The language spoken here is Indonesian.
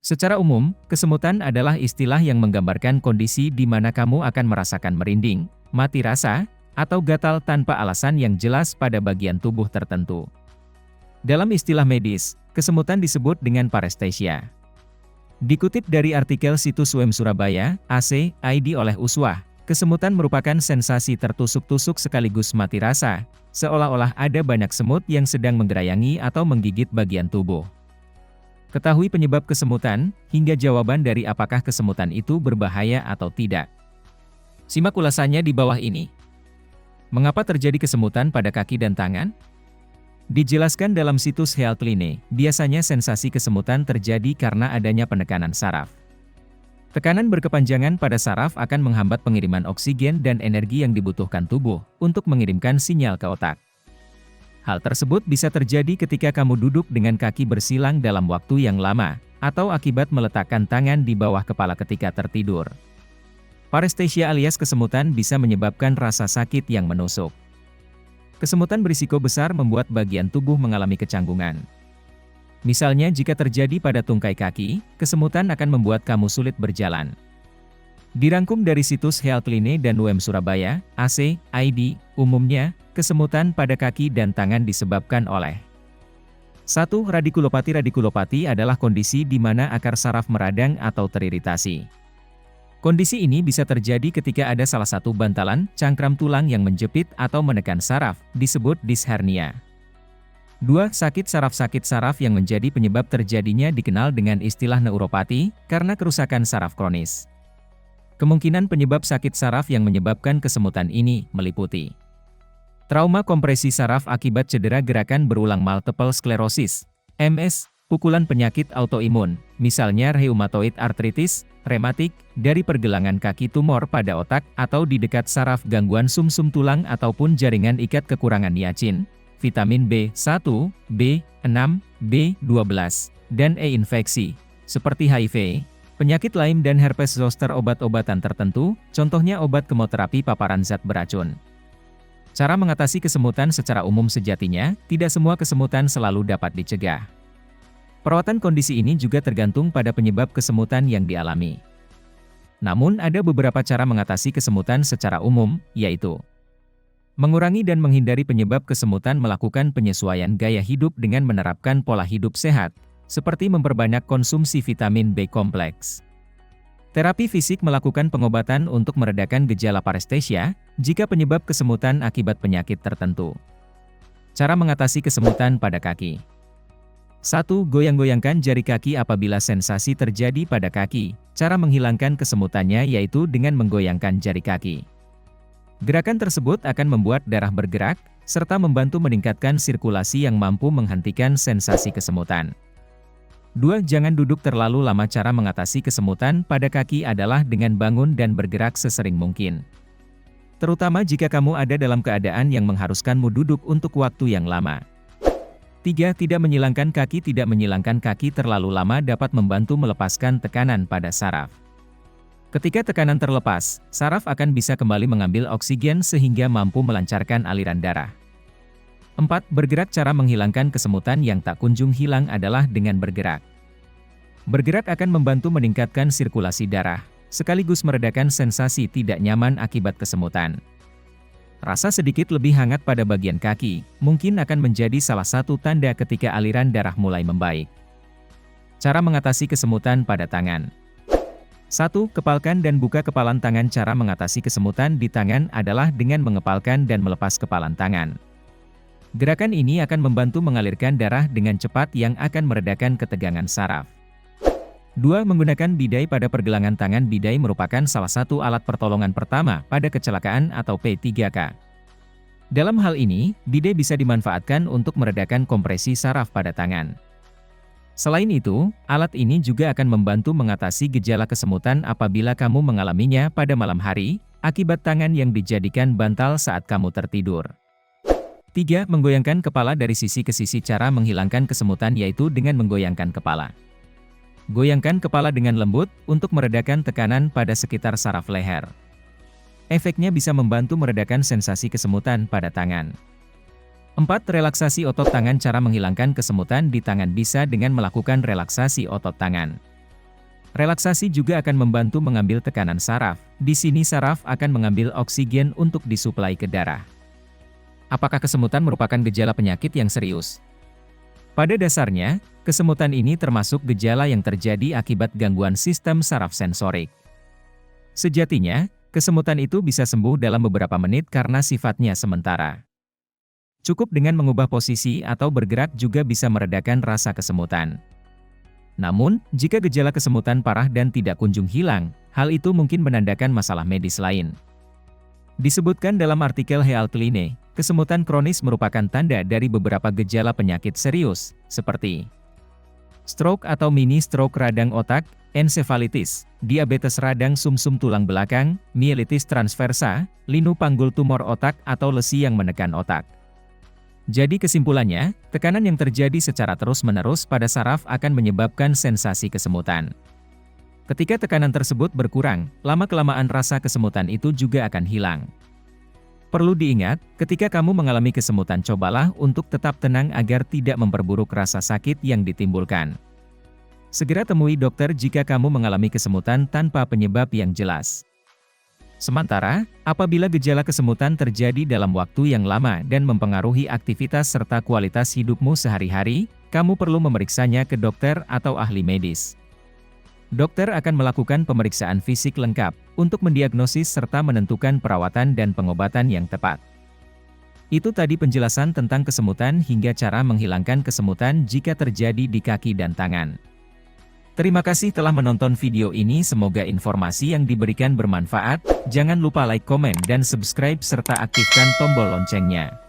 Secara umum, kesemutan adalah istilah yang menggambarkan kondisi di mana kamu akan merasakan merinding, mati rasa, atau gatal tanpa alasan yang jelas pada bagian tubuh tertentu. Dalam istilah medis, kesemutan disebut dengan paresthesia. Dikutip dari artikel situs UM Surabaya, AC.id oleh Uswah, kesemutan merupakan sensasi tertusuk-tusuk sekaligus mati rasa, seolah-olah ada banyak semut yang sedang menggerayangi atau menggigit bagian tubuh. Ketahui penyebab kesemutan, hingga jawaban dari apakah kesemutan itu berbahaya atau tidak. Simak ulasannya di bawah ini. Mengapa terjadi kesemutan pada kaki dan tangan? Dijelaskan dalam situs Healthline, biasanya sensasi kesemutan terjadi karena adanya penekanan saraf. Tekanan berkepanjangan pada saraf akan menghambat pengiriman oksigen dan energi yang dibutuhkan tubuh untuk mengirimkan sinyal ke otak. Hal tersebut bisa terjadi ketika kamu duduk dengan kaki bersilang dalam waktu yang lama, atau akibat meletakkan tangan di bawah kepala ketika tertidur. Paresthesia alias kesemutan bisa menyebabkan rasa sakit yang menusuk. Kesemutan berisiko besar membuat bagian tubuh mengalami kecanggungan. Misalnya jika terjadi pada tungkai kaki, kesemutan akan membuat kamu sulit berjalan. Dirangkum dari situs Healthline dan UM Surabaya, AC.id, umumnya, kesemutan pada kaki dan tangan disebabkan oleh 1. Radikulopati. Radikulopati adalah kondisi di mana akar saraf meradang atau teriritasi. Kondisi ini bisa terjadi ketika ada salah satu bantalan, cangkram tulang yang menjepit atau menekan saraf, disebut disk hernia. 2. Sakit saraf. Sakit saraf yang menjadi penyebab terjadinya dikenal dengan istilah neuropati, karena kerusakan saraf kronis. Kemungkinan penyebab sakit saraf yang menyebabkan kesemutan ini meliputi trauma kompresi saraf akibat cedera gerakan berulang multiple sclerosis, MS, pukulan penyakit autoimun, misalnya rheumatoid arthritis, rematik, dari pergelangan kaki tumor pada otak atau di dekat saraf gangguan sumsum tulang ataupun jaringan ikat kekurangan niacin, vitamin B1, B6, B12, dan E infeksi, seperti HIV. Penyakit Lyme dan herpes zoster. Obat-obatan tertentu, contohnya obat kemoterapi paparan zat beracun. Cara mengatasi kesemutan secara umum sejatinya, tidak semua kesemutan selalu dapat dicegah. Perawatan kondisi ini juga tergantung pada penyebab kesemutan yang dialami. Namun ada beberapa cara mengatasi kesemutan secara umum, yaitu mengurangi dan menghindari penyebab kesemutan, melakukan penyesuaian gaya hidup dengan menerapkan pola hidup sehat, seperti memperbanyak konsumsi vitamin B kompleks. Terapi fisik, melakukan pengobatan untuk meredakan gejala paresthesia, jika penyebab kesemutan akibat penyakit tertentu. Cara mengatasi kesemutan pada kaki. 1. Goyang-goyangkan jari kaki apabila sensasi terjadi pada kaki. Cara menghilangkan kesemutannya yaitu dengan menggoyangkan jari kaki. Gerakan tersebut akan membuat darah bergerak, serta membantu meningkatkan sirkulasi yang mampu menghentikan sensasi kesemutan. 2. Jangan duduk terlalu lama. Cara mengatasi kesemutan pada kaki adalah dengan bangun dan bergerak sesering mungkin. Terutama jika kamu ada dalam keadaan yang mengharuskanmu duduk untuk waktu yang lama. 3. Tidak menyilangkan kaki. Tidak menyilangkan kaki terlalu lama dapat membantu melepaskan tekanan pada saraf. Ketika tekanan terlepas, saraf akan bisa kembali mengambil oksigen sehingga mampu melancarkan aliran darah. 4. Bergerak. Cara menghilangkan kesemutan yang tak kunjung hilang adalah dengan bergerak. Bergerak akan membantu meningkatkan sirkulasi darah, sekaligus meredakan sensasi tidak nyaman akibat kesemutan. Rasa sedikit lebih hangat pada bagian kaki, mungkin akan menjadi salah satu tanda ketika aliran darah mulai membaik. Cara mengatasi kesemutan pada tangan. 1. Kepalkan dan buka kepalan tangan. Cara mengatasi kesemutan di tangan adalah dengan mengepalkan dan melepas kepalan tangan. Gerakan ini akan membantu mengalirkan darah dengan cepat yang akan meredakan ketegangan saraf. 2. Menggunakan bidai pada pergelangan tangan. Bidai merupakan salah satu alat pertolongan pertama pada kecelakaan atau P3K. Dalam hal ini, bidai bisa dimanfaatkan untuk meredakan kompresi saraf pada tangan. Selain itu, alat ini juga akan membantu mengatasi gejala kesemutan apabila kamu mengalaminya pada malam hari, akibat tangan yang dijadikan bantal saat kamu tertidur. 3. Menggoyangkan kepala dari sisi ke sisi. Cara menghilangkan kesemutan yaitu dengan menggoyangkan kepala. Goyangkan kepala dengan lembut, untuk meredakan tekanan pada sekitar saraf leher. Efeknya bisa membantu meredakan sensasi kesemutan pada tangan. 4. Relaksasi otot tangan. Cara menghilangkan kesemutan di tangan bisa dengan melakukan relaksasi otot tangan. Relaksasi juga akan membantu mengambil tekanan saraf. Di sini saraf akan mengambil oksigen untuk disuplai ke darah. Apakah kesemutan merupakan gejala penyakit yang serius? Pada dasarnya, kesemutan ini termasuk gejala yang terjadi akibat gangguan sistem saraf sensorik. Sejatinya, kesemutan itu bisa sembuh dalam beberapa menit karena sifatnya sementara. Cukup dengan mengubah posisi atau bergerak juga bisa meredakan rasa kesemutan. Namun, jika gejala kesemutan parah dan tidak kunjung hilang, hal itu mungkin menandakan masalah medis lain. Disebutkan dalam artikel Health Line, kesemutan kronis merupakan tanda dari beberapa gejala penyakit serius, seperti stroke atau mini stroke radang otak, ensefalitis, diabetes radang sumsum tulang belakang, mielitis transversa, linu panggul tumor otak atau lesi yang menekan otak. Jadi kesimpulannya, tekanan yang terjadi secara terus-menerus pada saraf akan menyebabkan sensasi kesemutan. Ketika tekanan tersebut berkurang, lama-kelamaan rasa kesemutan itu juga akan hilang. Perlu diingat, ketika kamu mengalami kesemutan cobalah untuk tetap tenang agar tidak memperburuk rasa sakit yang ditimbulkan. Segera temui dokter jika kamu mengalami kesemutan tanpa penyebab yang jelas. Sementara, apabila gejala kesemutan terjadi dalam waktu yang lama dan mempengaruhi aktivitas serta kualitas hidupmu sehari-hari, kamu perlu memeriksanya ke dokter atau ahli medis. Dokter akan melakukan pemeriksaan fisik lengkap untuk mendiagnosis serta menentukan perawatan dan pengobatan yang tepat. Itu tadi penjelasan tentang kesemutan hingga cara menghilangkan kesemutan jika terjadi di kaki dan tangan. Terima kasih telah menonton video ini, semoga informasi yang diberikan bermanfaat. Jangan lupa like, komen, dan subscribe serta aktifkan tombol loncengnya.